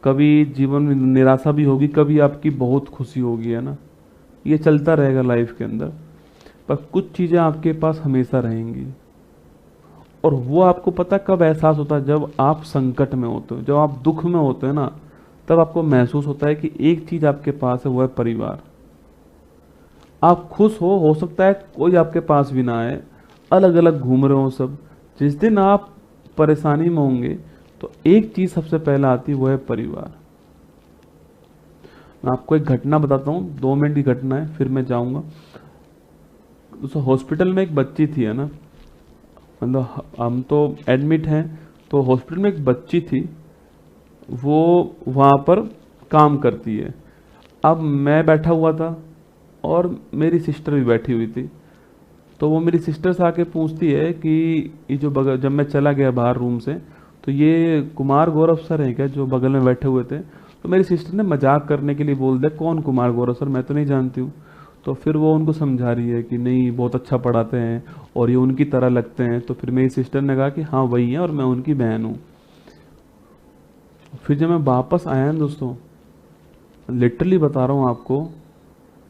कभी जीवन में निराशा भी होगी, कभी आपकी बहुत खुशी होगी, है ना। ये चलता रहेगा लाइफ के अंदर। पर कुछ चीज़ें आपके पास हमेशा रहेंगी, और वो आपको पता कब एहसास होता है, जब आप संकट में होते हो, जब आप दुख में होते हो ना, तब आपको महसूस होता है कि एक चीज़ आपके पास है, वो है परिवार। आप खुश हो सकता है कोई आपके पास भी ना आए, अलग अलग घूम रहे हो सब। जिस दिन आप परेशानी में होंगे, तो एक चीज़ सबसे पहले आती है, वो है परिवार। मैं आपको एक घटना बताता हूँ, 2 मिनट की घटना है, फिर मैं जाऊँगा। उस हॉस्पिटल में एक बच्ची थी, है ना, मतलब हम तो एडमिट हैं, तो हॉस्पिटल में एक बच्ची थी, वो वहाँ पर काम करती है। अब मैं बैठा हुआ था और मेरी सिस्टर भी बैठी हुई थी। तो वो मेरी सिस्टर से आके पूछती है कि ये जो बगल, जब मैं चला गया बाहर रूम से, तो ये कुमार गौरव सर हैं क्या जो बगल में बैठे हुए थे। तो मेरी सिस्टर ने मजाक करने के लिए बोल दिया, कौन कुमार गौरव सर, मैं तो नहीं जानती हूँ। तो फिर वो उनको समझा रही है कि नहीं, बहुत अच्छा पढ़ाते हैं और ये उनकी तरह लगते हैं। तो फिर मेरी सिस्टर ने कहा कि हाँ वही है और मैं उनकी बहन हूँ। फिर जब मैं वापस आया ना दोस्तों, लिटरली बता रहा हूँ आपको,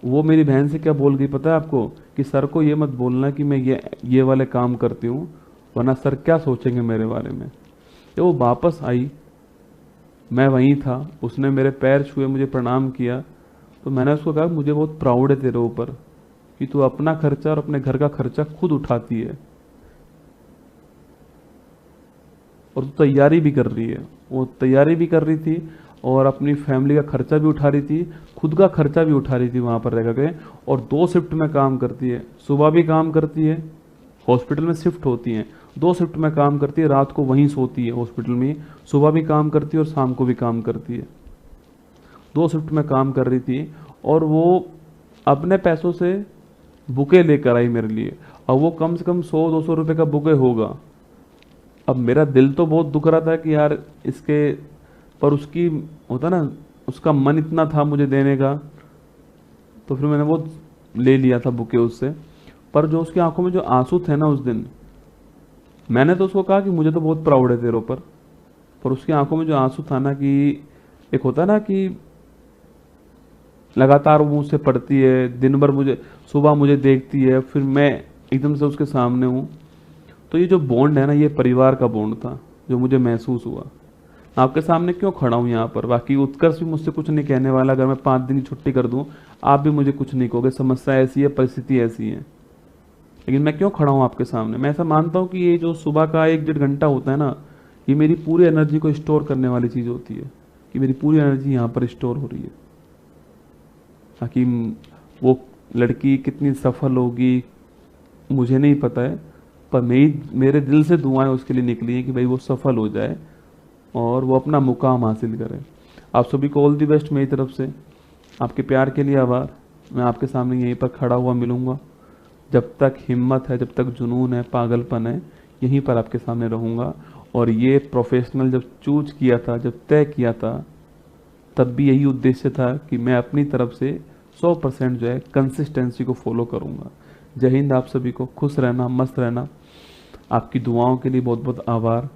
वो मेरी बहन से क्या बोल गई पता है आपको, कि सर को ये मत बोलना कि मैं ये वाले काम करती हूँ, वरना सर क्या सोचेंगे मेरे बारे में। जब वो वापस आई, मैं वहीं था, उसने मेरे पैर छुए, मुझे प्रणाम किया। तो मैंने उसको कहा मुझे बहुत प्राउड है तेरे ऊपर कि तू अपना खर्चा और अपने घर का खर्चा खुद उठाती है, और तू तैयारी भी कर रही है। वो तैयारी भी कर रही थी और अपनी फैमिली का खर्चा भी उठा रही थी, खुद का खर्चा भी उठा रही थी वहाँ पर रह के। और 2 शिफ्ट में काम करती है, सुबह भी काम करती है, हॉस्पिटल में शिफ्ट होती हैं, 2 शिफ्ट में काम करती है, रात को वहीं सोती है हॉस्पिटल में ही। सुबह भी काम करती है और शाम को भी काम करती है। 2 शिफ्ट में काम कर रही थी, और वो अपने पैसों से बुके लेकर आई मेरे लिए। अब वो कम से कम 100-200 रुपये का बुके होगा। अब मेरा दिल तो बहुत दुख रहा था कि यार इसके, पर उसकी, होता ना, उसका मन इतना था मुझे देने का, तो फिर मैंने वो ले लिया था बुके उससे। पर जो उसकी आंखों में जो आंसू थे ना उस दिन, मैंने तो उसको कहा कि मुझे तो बहुत प्राउड है तेरे ऊपर, पर उसकी आंखों में जो आंसू था ना, कि एक होता है ना कि लगातार वो मुझसे पढ़ती है, दिन भर मुझे, सुबह मुझे देखती है, फिर मैं एकदम से उसके सामने हूँ। तो ये जो बॉन्ड है ना, ये परिवार का बॉन्ड था जो मुझे महसूस हुआ। आपके सामने क्यों खड़ा हूँ यहाँ पर, बाकी उत्कर्ष भी मुझसे कुछ नहीं कहने वाला। अगर मैं 5 दिन की छुट्टी कर दूँ, आप भी मुझे कुछ नहीं कहोगे, समस्या ऐसी है, परिस्थिति ऐसी है। लेकिन मैं क्यों खड़ा हूँ आपके सामने, मैं ऐसा मानता हूँ कि ये जो सुबह का 1-1.5 घंटा होता है ना, ये मेरी पूरी एनर्जी को स्टोर करने वाली चीज़ होती है, कि मेरी पूरी एनर्जी यहाँ पर स्टोर हो रही है। ताकि वो लड़की कितनी सफल होगी मुझे नहीं पता है, पर मेरे दिल से दुआएं उसके लिए निकली हैं कि भाई वो सफल हो जाए और वो अपना मुकाम हासिल करे। आप सभी को ऑल दी बेस्ट मेरी तरफ से। आपके प्यार के लिए आभार। मैं आपके सामने यहीं पर खड़ा हुआ मिलूंगा, जब तक हिम्मत है, जब तक जुनून है, पागलपन है, यहीं पर आपके सामने रहूंगा। और ये प्रोफेशनल जब चूज किया था, जब तय किया था, तब भी यही उद्देश्य था कि मैं अपनी तरफ से 100% जो है कंसिस्टेंसी को फॉलो करूंगा। जय हिंद। आप सभी को खुश रहना, मस्त रहना। आपकी दुआओं के लिए बहुत बहुत आभार।